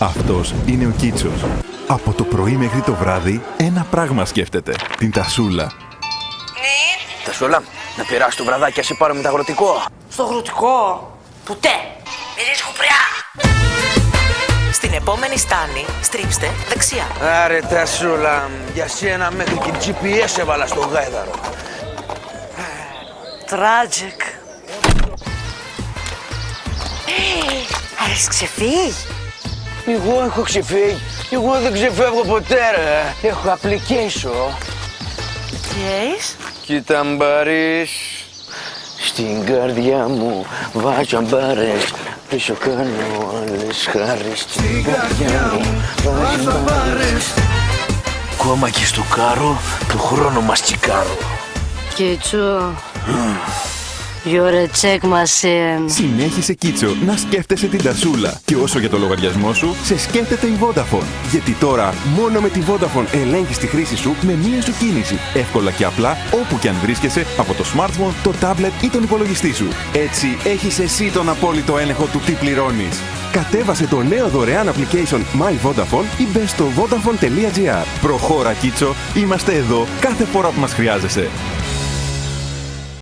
Αυτός είναι ο Κίτσος. Από το πρωί μέχρι το βράδυ, ένα πράγμα σκέφτεται. Την τασούλα. Ναι. Τασούλα, να πειράσει το βραδάκι, ας σε πάρω με το αγροτικό. Στο αγροτικό. Ποτέ. Μυρίζει κουπριά. Στην επόμενη στάνη, στρίψτε δεξιά. Άρε Τασούλα, για σένα μέχρι και GPS έβαλα στο γάιδαρο. Τράτζικ. Έχεις ξεφύγει? Εγώ έχω ξεφύγει. Εγώ δεν ξεφεύγω ποτέ ρε. Έχω application. Τι έχεις? Κοίτα μπαρείς. Στην καρδιά μου βάζω αμπάρες. Πίσω κάνω άλλες χάρες. Στην καρδιά μου βάζω αμπάρες. Ακόμα και στο κάρο του χρόνου μας τσικάρω. Κίτσο, you're a check machine. Συνέχισε, Κίτσο, να σκέφτεσαι την τασούλα. Και όσο για το λογαριασμό σου, σε σκέφτεται η Vodafone. Γιατί τώρα, μόνο με τη Vodafone ελέγχεις τη χρήση σου με μία σου κίνηση. Εύκολα και απλά, όπου και αν βρίσκεσαι, από το smartphone, το tablet ή τον υπολογιστή σου. Έτσι, έχεις εσύ τον απόλυτο έλεγχο του τι πληρώνεις. Κατέβασε το νέο δωρεάν application My Vodafone ή μπες στο vodafone.gr. Προχώρα, Κίτσο, είμαστε εδώ κάθε φορά που μας χρειάζεσαι.